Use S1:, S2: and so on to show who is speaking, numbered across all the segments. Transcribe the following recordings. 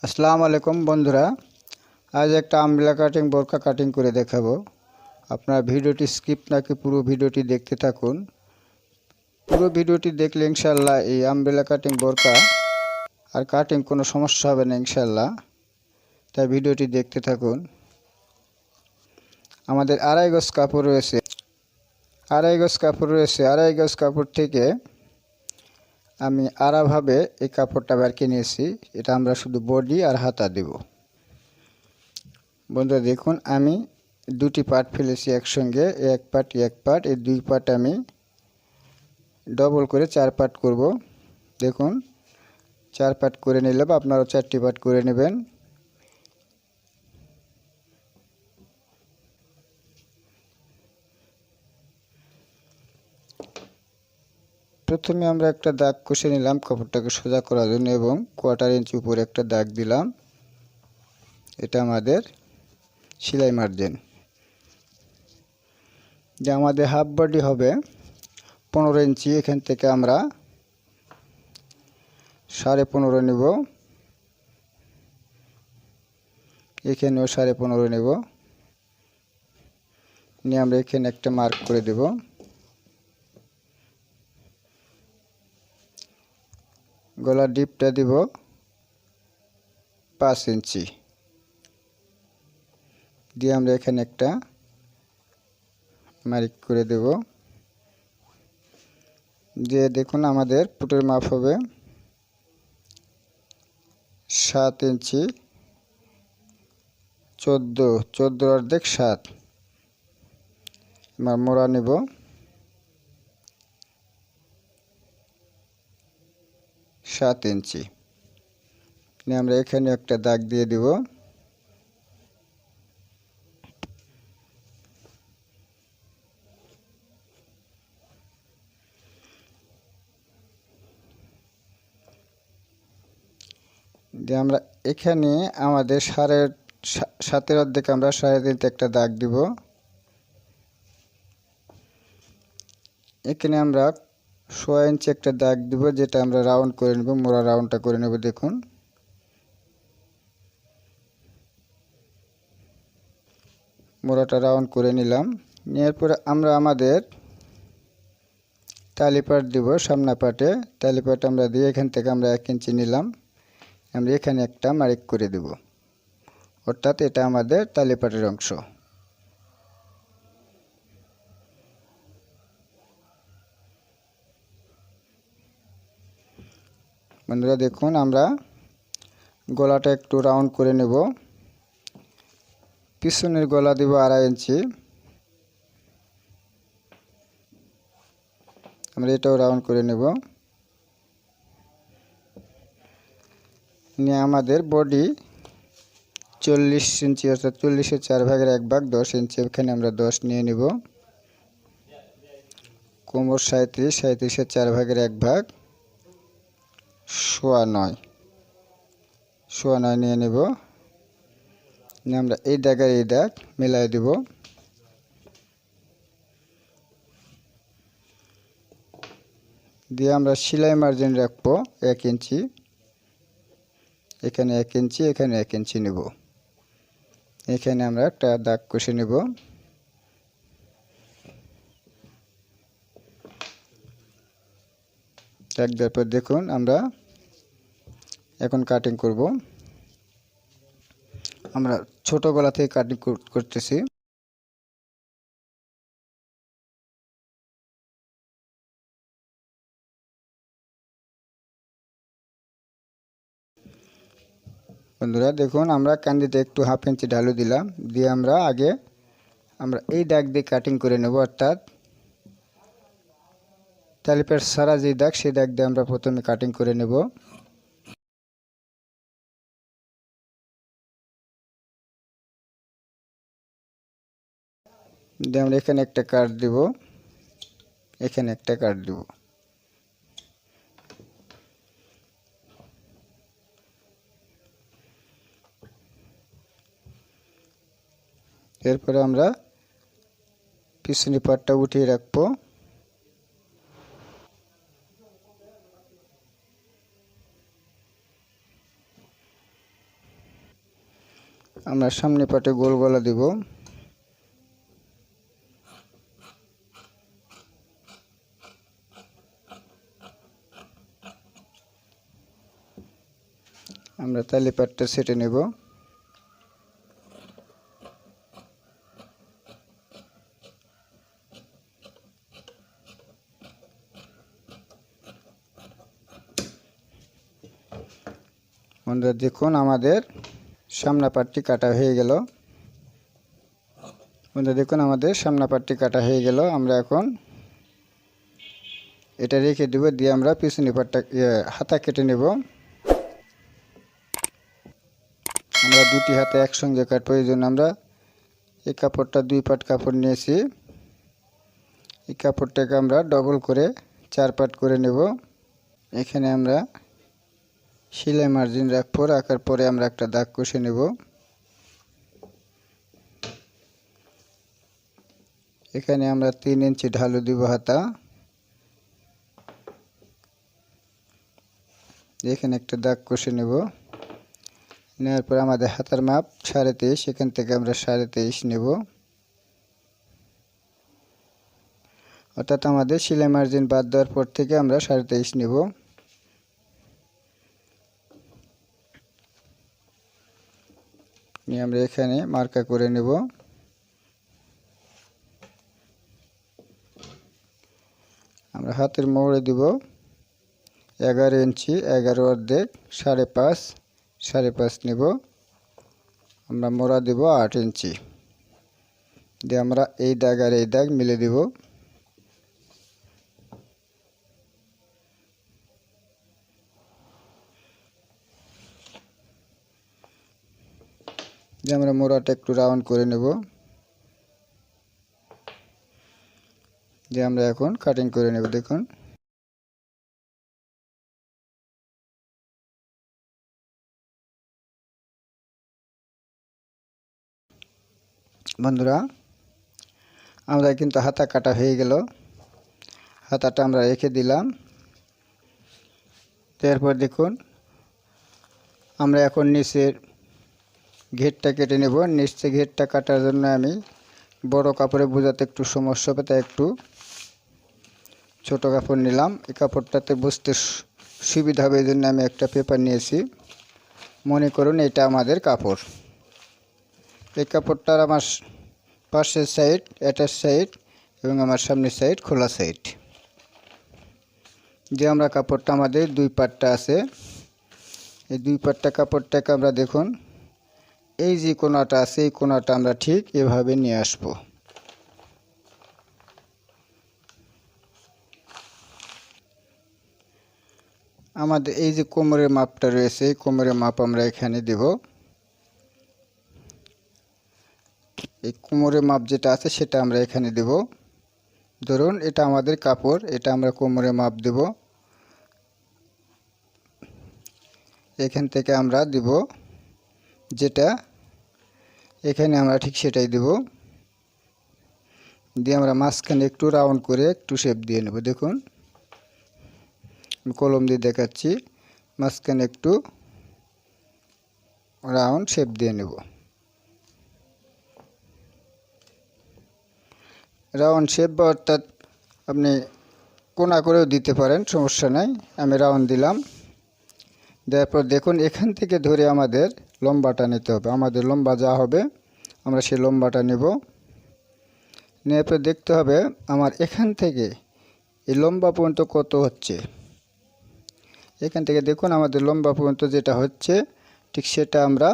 S1: আসসালামু আলাইকুম বন্ধুরা, আজ একটা আমব্রেলা কাটিং বোরকা কাটিং করে দেখাবো। আপনারা ভিডিওটি স্কিপ নাকি পুরো ভিডিওটি দেখতে থাকুন। পুরো ভিডিওটি দেখলে ইনশাআল্লাহ এই আমব্রেলা কাটিং বোরকা আর কাটিং কোনো সমস্যা হবে না ইনশাআল্লাহ। তাই ভিডিওটি দেখতে থাকুন। আমাদের আড়াই গজ কাপড় রয়েছে। আড়াই গজ কাপড় থেকে আমি আড়াভাবে এই কাপড়টা বের করে নিয়েছি। এটা আমরা শুধু বডি আর হাতা দেব। বন্ধুরা দেখুন, আমি দুটি পার্ট ফেলেছি একসঙ্গে, এক পার্ট এই দুই পার্ট আমি ডবল করে 4 পার্ট করব। দেখুন 4 পার্ট করে নিলে বা আপনারা 4টি পার্ট করে নেবেন। প্রথমে আমরা একটা দাগ কষে নিলাম কাপড়টাকে সোজা করার জন্য এবং 1/4 ইঞ্চি উপরে একটা দাগ দিলাম। এটা আমাদের সেলাই মার্জিন। যে আমাদের হাফ বডি হবে 15 ইঞ্চি, এখান থেকে আমরা 15.5 নেব, এখানেও 15.5 নেব, নিয়ে আমরা এখানে একটা মার্ক করে দেব। গলার ডিপটা দিব 5 ইঞ্চি, দিয়ে আমরা এখানে একটা মার্ক করে দেব। যে দেখুন আমাদের পুটের মাপ হবে 7 ইঞ্চি, 14 অর্ধেক 7। আমরা মোড়া নেব, সাত ইঞ্চি, নিয়ে আমরা এখানে একটা দাগ দিয়ে দিব। দিয়ে আমরা এখানে আমাদের 7.5 অর্ধেক আমরা 3.5 একটা দাগ দিব। এখানে আমরা 6 ইঞ্চি একটা দাগ দিব, যেটা আমরা রাউন্ড করে নেব, মোড়া রাউন্ডটা করে নেব। দেখুন মোড়াটা রাউন্ড করে নিলাম। নেওয়ার পরে আমরা আমাদের তালি পাট দিব, সামনা পাটে তালি পাট আমরা দিয়ে এখান থেকে আমরা 1 ইঞ্চি নিলাম, আমরা এখানে একটা মার্ক করে দেব, অর্থাৎ এটা আমাদের তালি পাটের অংশ। বন্ধুরা দেখুন, আমরা গলাটা একটু রাউন্ড করে নেব। পিছনের গলা দিব 2.5 ইঞ্চি, আমরা এটাও রাউন্ড করে নেব। নিয়ে আমাদের বডি 40 ইঞ্চি, অর্থাৎ 40-এর 4 ভাগের 1 ভাগ 10 ইঞ্চি, এখানে আমরা 10 নিয়ে নেব। কোমর 37-এর 4 ভাগের 1 ভাগ 9.5 নিয়ে নেব। নিয়ে আমরা এই দাগের এই দাগ মিলাই দেব। দিয়ে আমরা সেলাই মার্জিন রাখবো 1 ইঞ্চি, এখানে 1 ইঞ্চি, এখানে 1 ইঞ্চি নেব। এখানে আমরা একটা দাগ কষে নেব। দাগ দেওয়ার পর দেখুন আমরা এখন কাটিং করব। আমরা ছোট গলা থেকে কাটিং করতেছি। বন্ধুরা দেখুন, আমরা কান্দিতে একটু 1/2 ইঞ্চি ঢালু দিলাম, দিয়ে আমরা এই দাগ দিয়ে কাটিং করে নেব, অর্থাৎ তালিপার সারা যে দাগ সেই দাগ দিয়ে আমরা প্রথমে কাটিং করে নেব। দিয়ে আমরা এখানে একটা কাট দিব, এখানে একটা কাট দিব। এরপরে আমরা পিছনের পাটটা উঠিয়ে রাখবো। আমরা সামনে পাটে গোল গলা দিব। আমরা তালি পাটটা সেটে নেব। বন্ধুরা দেখুন আমাদের সামনা পাটটি কাটা হয়ে গেল। বন্ধুরা দেখুন আমাদের সামনা পাটটি কাটা হয়ে গেল। আমরা এখন এটা রেখে দেব, দিয়ে আমরা পিছনে পাটটা হাতা কেটে নেব। আমরা দুটি হাতে একসঙ্গে কাটবো, এই জন্য আমরা এই কাপড়টা 2 পাট কাপড় নিয়েছি। এই কাপড়টাকে আমরা ডবল করে 4 পাট করে নেব। এখানে আমরা সেলাই মার্জিন রাখবো, রাখার পরে আমরা একটা দাগ কষে নেব। এখানে আমরা 3 ইঞ্চি ঢালু দিব হাতা। এখানে একটা দাগ কষে নেব। নেওয়ার পর আমাদের হাতার মাপ 23.5, এখান থেকে আমরা 23.5 নেব। অর্থাৎ আমাদের সেলাই মার্জিন বাদ দেওয়ার পর থেকে আমরা 23.5 নেব। নিয়ে আমরা এখানে মার্কা করে নেব। আমরা হাতের মোড়ে দিব 11 ইঞ্চি, 11 অর্ধেক 5.5, 5.5 নেব। আমরা মোড়া দিব 8 ইঞ্চি, দিয়ে আমরা এই দাগ আর এই দাগ মিলে দিব। দিয়ে আমরা মোড়াটা একটু রাউন্ড করে নেব। দিয়ে আমরা এখন কাটিং করে নেব। দেখুন বন্ধুরা আমরা কিন্তু হাতা কাটা হয়ে গেল। হাতাটা আমরা রেখে দিলাম। তারপর দেখুন আমরা এখন নিচের ঘেরটা কেটে নেব। নিচে ঘেরটা কাটার জন্য আমি বড় কাপড়ে বোঝাতে একটু সমস্যা হবে, তাই একটু ছোট কাপড় নিলাম। এই কাপড়টাতে বুঝতে সুবিধা হবে, এই জন্য আমি একটা পেপার নিয়েছি। মনে করুন এটা আমাদের কাপড়। এই কাপড়টার আমার পাশের সাইড অ্যাটাচ সাইড এবং আমার সামনের সাইড খোলা সাইড। যে আমরা কাপড়টা আমাদের 2 পাটটা আছে, এই 2 পাটটা কাপড়টাকে আমরা দেখুন এই যে কোণাটা আছে এই কোণাটা আমরা ঠিক এভাবে নিয়ে আসব। আমাদের এই যে কোমরের মাপটা রয়েছে এই কোমরের মাপ আমরা এখানে দেব। এই কোমরের মাপ যেটা আছে সেটা আমরা এখানে দেব। ধরুন এটা আমাদের কাপড়, এটা আমরা কোমরের মাপ দেব। এখান থেকে আমরা দেব যেটা এখানে আমরা ঠিক সেটাই দেব। দিয়ে আমরা মাঝখানে একটু রাউন্ড করে একটু শেপ দিয়ে নেব। দেখুন কলম দিয়ে দেখাচ্ছি, মাঝখানে একটু রাউন্ড শেপ দিয়ে নেব। রাউন্ড শেপ বা অর্থাৎ আপনি কোণা করেও দিতে পারেন, সমস্যা নাই। আমি রাউন্ড দিলাম। দেওয়ার পর দেখুন এখান থেকে ধরে আমাদের লম্বাটা নিতে হবে। আমাদের লম্বা যা হবে আমরা সেই লম্বাটা নেব। নেওয়ার পর দেখতে হবে আমার এখান থেকে এই লম্বা পর্যন্ত কত হচ্ছে। এখান থেকে দেখুন আমাদের লম্বা পর্যন্ত যেটা হচ্ছে ঠিক সেটা আমরা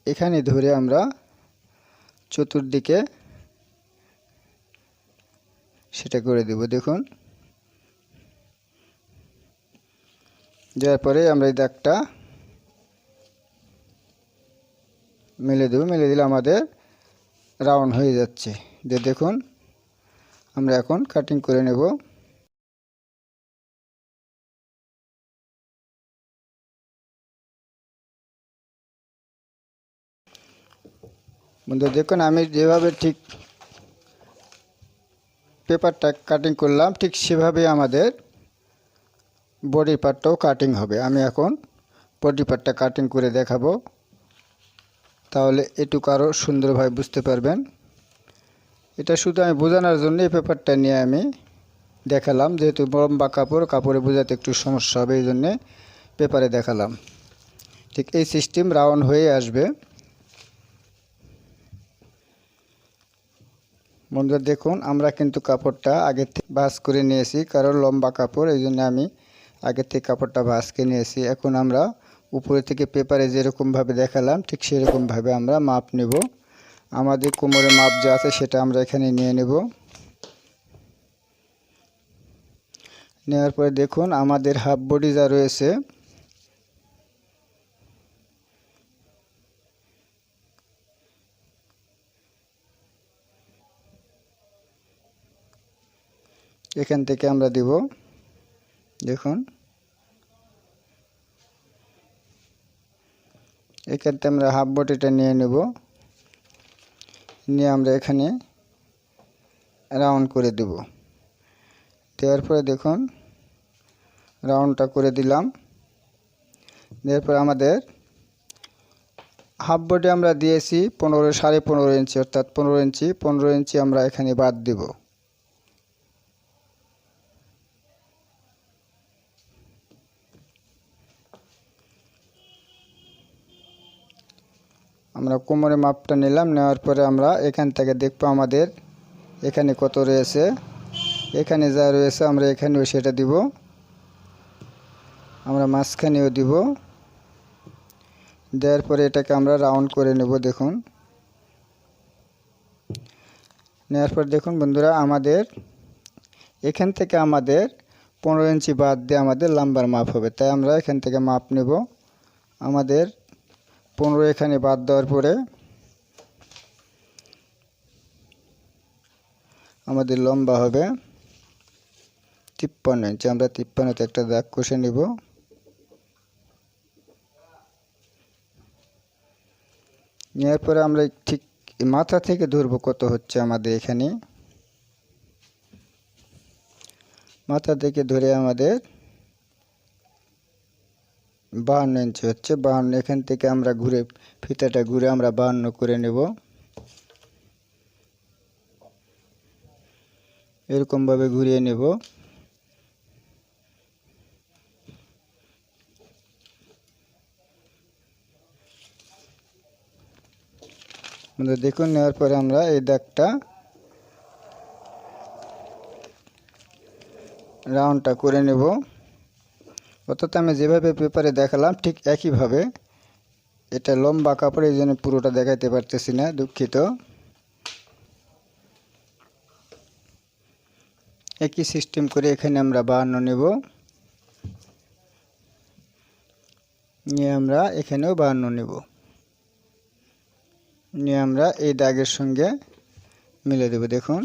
S1: এখানে ধরে আমরা চতুর্দিকে সেটা করে দেব। দেখুন দেওয়ার পরে আমরা এই দাগটা মিলে দেব। মিলে দিলে আমাদের রাউন্ড হয়ে যাচ্ছে। দেখুন আমরা এখন কাটিং করে নেব। বন্ধুরা দেখুন আমি যেভাবে ঠিক পেপারটা কাটিং করলাম ঠিক সেভাবে আমাদের বডি পার্টটাও কাটিং হবে। আমি এখন বডি পার্টটা কাটিং করে দেখাবো। তাহলে এটুকু আরও সুন্দরভাবে বুঝতে পারবেন। এটা শুধু আমি বোঝানোর জন্য এই পেপারটা নিয়ে আমি দেখালাম, যেহেতু লম্বা কাপড়ে বোঝাতে একটু সমস্যা হবে, এই জন্যে পেপারে দেখালাম। ঠিক এই সিস্টেম রাউন্ড হয়ে আসবে। বন্ধুরা দেখুন, আমরা কিন্তু কাপড়টা আগে থেকে ভাঁজ করে নিয়েছি, কারণ লম্বা কাপড়, এই জন্য আমি আগে থেকে কাপড়টা ভাঁজ করে নিয়েছি। এখন আমরা উপরে থেকে পেপারে যেরকমভাবে দেখালাম ঠিক সেরকমভাবে আমরা মাপ নেব। আমাদের কোমরের মাপ যা আছে সেটা আমরা এখানে নিয়ে নেব। নেওয়ার পরে দেখুন, আমাদের হাফ বডি যা রয়েছে এখান থেকে আমরা দিব। দেখুন, এখান থেকে আমরা হাফ বডিটা নিয়ে নেব, নিয়ে আমরা এখানে রাউন্ড করে দেব। দেওয়ার পরে দেখুন, রাউন্ডটা করে দিলাম। দেওয়ার পরে আমাদের হাফ বডি আমরা দিয়েছি 15.5 ইঞ্চি, অর্থাৎ 15 ইঞ্চি আমরা এখানে বাদ দেব। আমরা কোমরের মাপটা নিলাম, নেওয়ার পরে আমরা এখান থেকে দেখব আমাদের এখানে কত রয়েছে। এখানে যা রয়েছে আমরা এখানেও সেটা দিব, আমরা মাঝখানেও দিব। দেওয়ার পরে এটাকে আমরা রাউন্ড করে নেব। দেখুন, নেওয়ার পর দেখুন বন্ধুরা, আমাদের এখান থেকে আমাদের 15 ইঞ্চি বাদ দিয়ে আমাদের লম্বার মাপ হবে, তাই আমরা এখান থেকে মাপ নেব। আমাদের 15 এখানে বাদ দেওয়ার পরে আমাদের লম্বা হবে 53 ইঞ্চি। আমরা 53তে একটা দাগ কষে নেব। নেওয়ার পরে আমরা ঠিক মাথা থেকে ধরবো কত হচ্ছে আমাদের এখানে। মাথা থেকে ধরে আমাদের 52 ইঞ্চি হচ্ছে। 52, এখান থেকে আমরা ফিতাটা ঘুরে আমরা 52 করে নেব। এরকমভাবে ঘুরিয়ে নেব। দেখুন, নেওয়ার পরে আমরা এই দাগটা রাউন্ডটা করে নেব। অর্থাৎ আমি যেভাবে পেপারে দেখালাম ঠিক একইভাবে। এটা লম্বা কাপড়, এই জন্য পুরোটা দেখাইতে পারতেছি না, দুঃখিত। একই সিস্টেম করে এখানে আমরা 52 নেব, নিয়ে আমরা এখানেও 52 নেব, নিয়ে আমরা এই দাগের সঙ্গে মিলে দেব। দেখুন,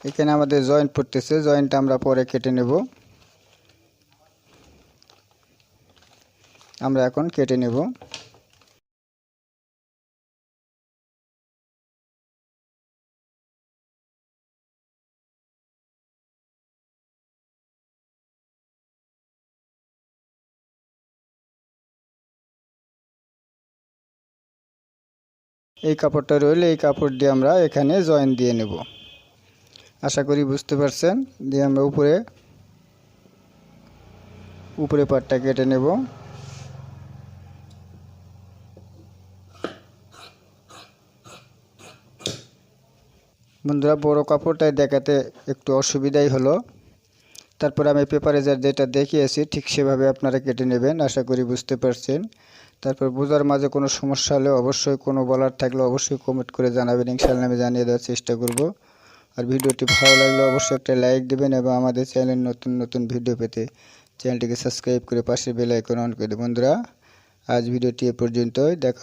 S1: এখানে আমাদের জয়েন্ট পড়তেছে, জয়েন্টটা আমরা পরে কেটে নেব। আমরা এখন কেটে নেব। এই কাপড়টা রইলে এই কাপড় দিয়ে আমরা এখানে জয়েন দিয়ে নেব। আশা করি বুঝতে পারছেন। দিয়ে আমরা উপরে পাটটা কেটে নেব। বন্ধুরা, বড় কাপড়টাই দেখাতে একটু অসুবিধাই হলো, তারপর আমি পেপারে যেটা দেখিয়েছি ঠিক সেভাবে আপনারা কেটে নেবেন। আশা করি বুঝতে পারছেন। তারপর বোঝার মাঝে কোনো সমস্যা হলে অবশ্যই, কোনো বলার থাকলে অবশ্যই কমেন্ট করে জানাবেন, ইনশাআল্লাহ আমি জানিয়ে দেওয়ার চেষ্টা করব। আর ভিডিওটি ভালো লাগলে অবশ্যই একটা লাইক দেবেন, এবং আমাদের চ্যানেল নতুন ভিডিও পেতে চ্যানেলটিকে সাবস্ক্রাইব করে পাশে বেল আইকন অন করে দেবেন। বন্ধুরা, আজ ভিডিওটি এ পর্যন্তই। দেখা